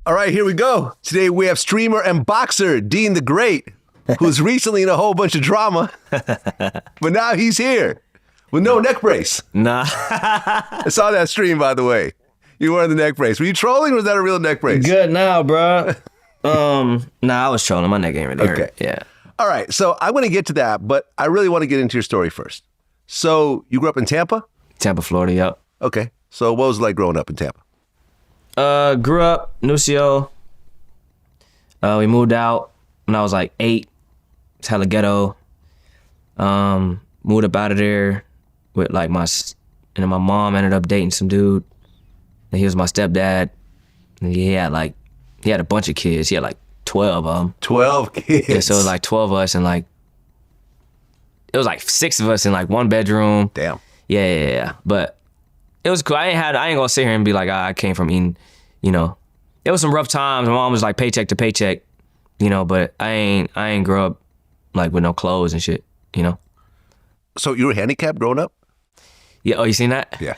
All right, here we go. Today we have streamer and boxer Deen The Great, who's recently in a whole bunch of drama, but now he's here with no neck brace. Nah. I saw that stream, by the way. You wearing the neck brace. Were you trolling or was that a real neck brace? Good now, bro. Nah, I was trolling. My neck ain't really hurt. Yeah. All right, so I'm going to get to that, but I really want to get into your story first. So you grew up in Tampa? Tampa, Florida, yep. Okay, so what was it like growing up in Tampa? Grew up, Nucio. We moved out when I was like 8. It's hella ghetto. Moved up out of there with like and then my mom ended up dating some dude. And he was my stepdad. And he had a bunch of kids. He had like 12 of them. 12 kids? Yeah, so it was like 12 of us and like, it was like 6 of us in like one bedroom. Damn. Yeah. But it was cool. I ain't gonna sit here and be like, I came from eating, you know. It was some rough times. My mom was like paycheck to paycheck, you know, but I ain't grow up like with no clothes and shit, you know. So you were handicapped growing up? Yeah, oh, you seen that? Yeah.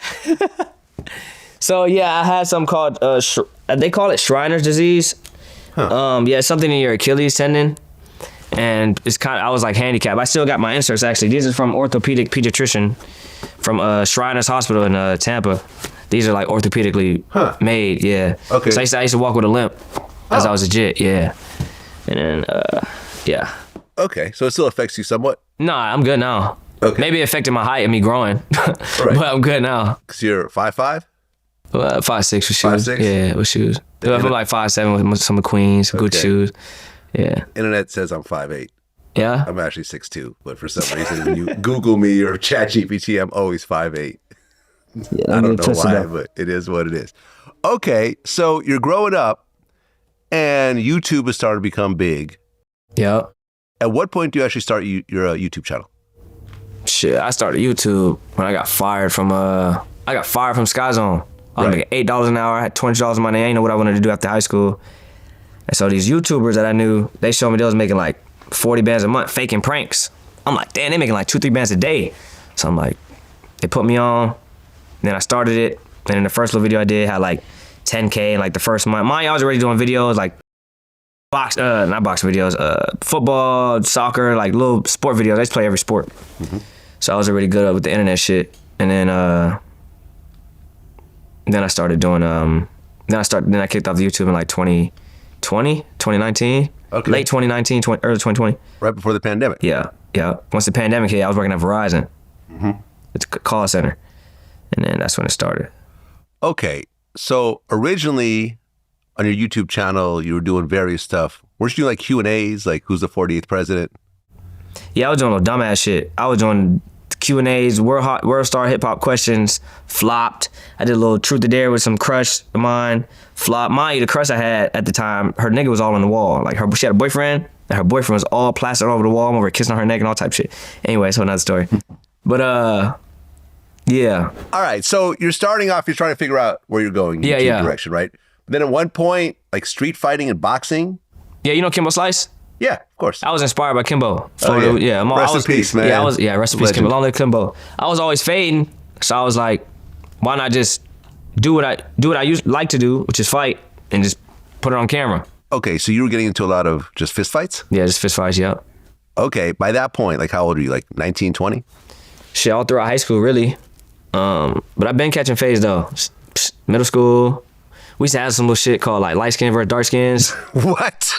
So yeah, I had something called, they call it Shriner's disease. Huh. Yeah, it's something in your Achilles tendon. And it's I was like handicapped. I still got my inserts actually. These are from orthopedic pediatrician from Shriner's Hospital in Tampa. These are like orthopedically made, yeah. Okay. So I used to walk with a limp as I was a jit, yeah. And then, yeah. Okay, so it still affects you somewhat? Nah, I'm good now. Okay. Maybe it affected my height and me growing, Right. but I'm good now. Because you're 5'5"? 5'6" with shoes. 5'6"? Yeah, with shoes. I'm like 5'7" with some McQueens, good shoes. Yeah. Internet says I'm 5'8". Yeah? I'm actually 6'2", but for some reason when you Google me or ChatGPT, I'm always 5'8". Yeah, I don't know why, but it is what it is. Okay, so you're growing up and YouTube has started to become big. Yeah. At what point do you actually start your YouTube channel? Shit, I started YouTube when I got fired from Sky Zone. I was making $8 an hour. I had $20 in my name. I didn't know what I wanted to do after high school. And so these YouTubers that I knew, they showed me they was making like 40 bands a month, faking pranks. I'm like, damn, they making like 2-3 bands a day. So I'm like, they put me on. Then I started it. And then the first little video I did had like 10K in like the first month. I was already doing videos like not boxing videos, football, soccer, like little sport videos. I just play every sport. Mm-hmm. So I was already good with the internet shit. And then I started doing, then I kicked off the YouTube in like 2019. Okay. Late 2019, early 2020. Right before the pandemic. Yeah. Once the pandemic hit, I was working at Verizon. Mm-hmm. It's a call center. And then that's when it started. Okay. So originally on your YouTube channel, you were doing various stuff. Weren't you doing like Q&As, like who's the 48th president? Yeah, I was doing little dumbass shit. I was doing Q&As, world star hip hop questions, flopped. I did a little truth or dare with some crush of mine, flopped. The crush I had at the time, her nigga was all on the wall. Like she had a boyfriend, and her boyfriend was all plastered all over the wall. I'm over kissing on her neck and all type shit. Anyway, so another story. But yeah. All right, so you're starting off, you're trying to figure out where you're going, YouTube direction, right? But then at one point, like street fighting and boxing. Yeah, you know Kimbo Slice? Yeah, of course. I was inspired by Kimbo. Oh, yeah. Rest in peace, man. Yeah, rest in peace, Kimbo. Long live Kimbo. I was always fading, so I was like, why not just do what I used like to do, which is fight, and just put it on camera. Okay, so you were getting into a lot of just fist fights? Yeah, just fist fights, yeah. Okay, by that point, like how old are you, like 19, 20? Shit, all throughout high school, really. But I've been catching phase though. Middle school, we used to have some little shit called like light skin versus dark skins. What?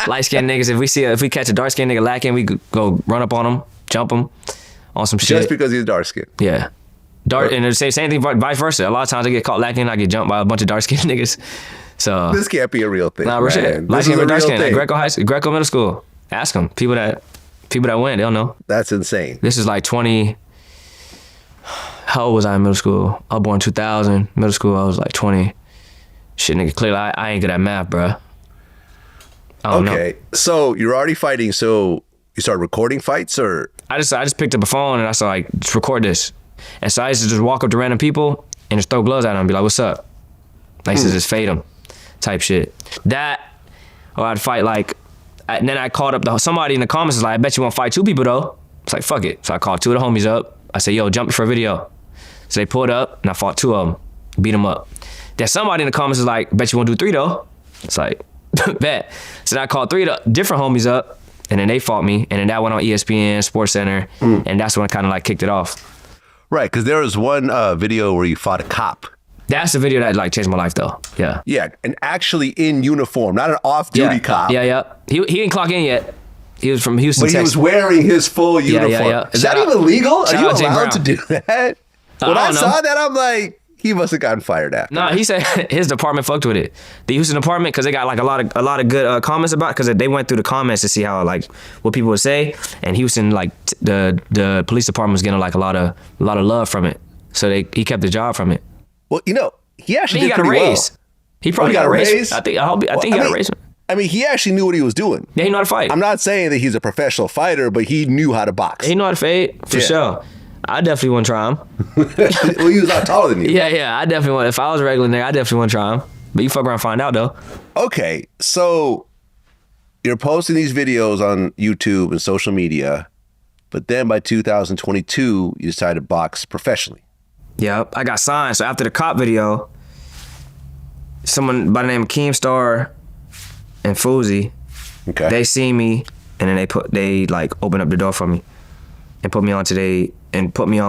Light skin niggas, if we catch a dark skin nigga lacking, we go run up on him, jump him on some shit. Just because he's dark skin? Yeah. And the same thing, vice versa. A lot of times I get caught lacking, I get jumped by a bunch of dark skinned niggas. So this can't be a real thing. Nah, real shit. Light skin versus dark skin. Like Greco middle school. Ask them. People that win, they'll know. That's insane. This is like 20. How old was I in middle school? I was born 2000. Middle school, I was like 20. Shit, nigga, clearly I ain't good at math, bruh. I don't know. So you're already fighting. So you started recording fights, or? I just picked up a phone and I started like, just record this. And so I used to just walk up to random people and just throw gloves at them and be like, what's up? I used to just fade them type shit. That, or I'd fight like, and then I called up somebody in the comments was like, I bet you won't fight 2 people though. It's like, fuck it. So I called 2 of the homies up. I said, yo, jump for a video. So they pulled up and I fought 2 of them. beat him up. Then somebody in the comments is like, bet you won't do 3 though. It's like, bet. So then I called 3 different homies up, and then they fought me, and then that went on ESPN, Sports Center, and that's when I kind of like kicked it off. Right, because there was one video where you fought a cop. That's the video that like changed my life though. Yeah. Yeah, and actually in uniform, not an off-duty cop. Yeah. He didn't clock in yet. He was from Houston, But he Texas. was wearing his full uniform. Yeah. Is that even legal? Are you out Jay allowed Brown. to do that? When I don't know. saw that, I'm like, he must have gotten fired after. No, he said his department fucked with it. The Houston department, because they got like a lot of good comments about it, because they went through the comments to see how like what people would say, and Houston like the police department was getting like a lot of love from it, so he kept the job from it. Well, you know, he actually He did got a pretty raise. well. He probably got a raise. I think he got a raise. I mean, he actually knew what he was doing. Yeah, he know how to fight. I'm not saying that he's a professional fighter, but he knew how to box. He know how to fade for sure. I definitely want to try him. Well, he was a lot taller than you. Yeah, I definitely want. If I was a regular nigga, I definitely want to try him. But you fuck around and find out though. Okay, so you're posting these videos on YouTube and social media, but then by 2022, you decided to box professionally. Yep, I got signed. So after the cop video, someone by the name of Keemstar and Fousey, Okay. they see me, and then they like opened up the door for me and put me on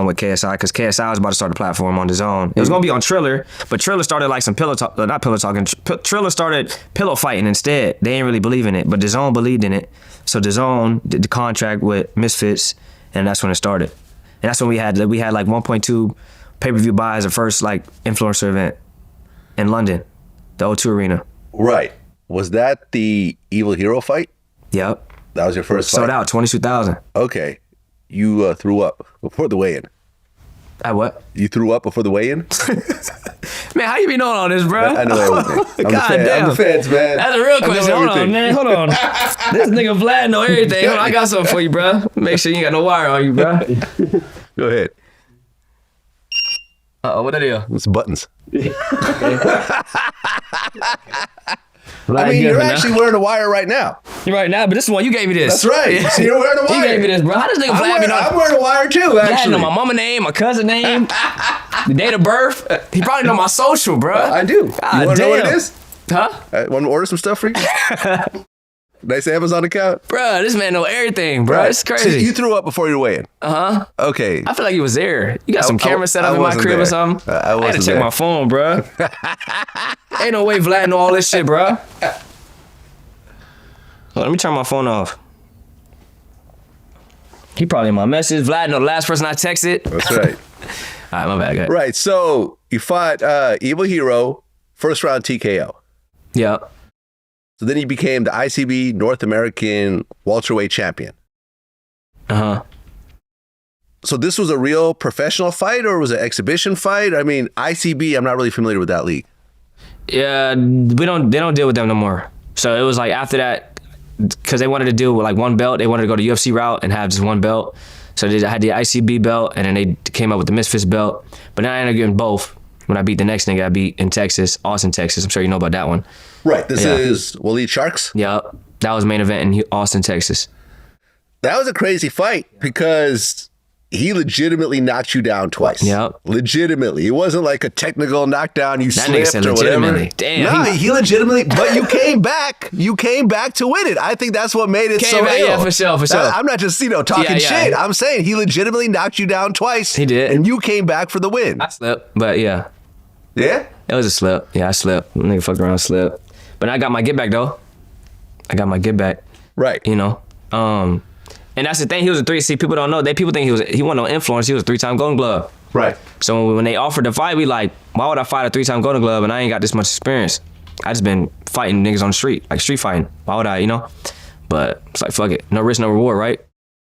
with KSI, because KSI was about to start the platform on the zone. It was gonna be on Triller, but Triller started like some pillow talk, not pillow talking. Triller started pillow fighting instead. They didn't really believe in it, but the zone believed in it. So the zone did the contract with Misfits, and that's when it started. And that's when we had like 1.2 pay-per-view buys, the first like influencer event in London, the O2 Arena. Right. Was that the Evil Hero fight? Yep. That was your first fight? Sold out, 22,000. Okay. You threw up before the weigh-in. At what? You threw up before the weigh-in? Man, how you be knowing all this, bro? I know everything. God damn. I'm the feds, man. That's a real question. Hold on, man. Hold on. This nigga Vlad know everything. Hold on, I got something for you, bro. Make sure you ain't got no wire on you, bro. Go ahead. What that is? It's buttons. I mean, you're actually wearing a wire right now. You're right now, but this is the one you gave me this. That's right. So you're wearing a wire. You gave me this, bro. How does nigga Vlad be know? I'm wearing a wire too, Vlad actually. know my mama name, my cousin name, the date of birth. He probably know my social, bro. I do. God You want to know what it damn. is? Huh? Want to order some stuff for you? Nice Amazon account. Bro, this man know everything, bro. Right. It's crazy. So you threw up before your weigh-in. Uh-huh. Okay. I feel like you was there. You got some cameras set up in my wasn't crib there. or something? I had to wasn't check there. my phone, bro. Ain't no way Vlad know all this shit, bro. Let me turn my phone off. He probably in my message. Vlad know the last person I texted. That's right. All right, my bad, guys. Right. So you fought Evil Hero, first round TKO. Yeah. So then you became the ICB North American welterweight champion. Uh-huh. So this was a real professional fight, or was it an exhibition fight? I mean, ICB, I'm not really familiar with that league. Yeah, they don't deal with them no more. So it was like after that, because they wanted to deal with like one belt. They wanted to go the UFC route and have just one belt. So they had the ICB belt, and then they came up with the Misfits belt. But then I ended up getting both. When I beat the next nigga, I beat in Texas, Austin, Texas. I'm sure you know about that one. Right. This is Waleed Sharks. Yeah, that was main event in Austin, Texas. That was a crazy fight because he legitimately knocked you down twice. Yep. Legitimately. It wasn't like a technical knockdown, you That nigga slipped said or whatever. legitimately. Damn. No, he legitimately, but you came back. You came back to win it. I think that's what made it so back, ill. yeah, for sure. I'm not just, talking Yeah. shit. I'm saying he legitimately knocked you down twice. He did. And you came back for the win. I slipped, but yeah. Yeah? It was a slip. Yeah, I slipped. Nigga fucked around, slipped. But I got my get back though. I got my get back. Right. You know. And that's the thing. He was a three. See, people don't know. People think he wasn't no influence. He was a 3-time Golden Glove. Right. So when they offered the fight, we like, why would I fight a 3-time Golden Glove and I ain't got this much experience? I just been fighting niggas on the street, like street fighting. Why would I, But it's like, fuck it. No risk, no reward, right?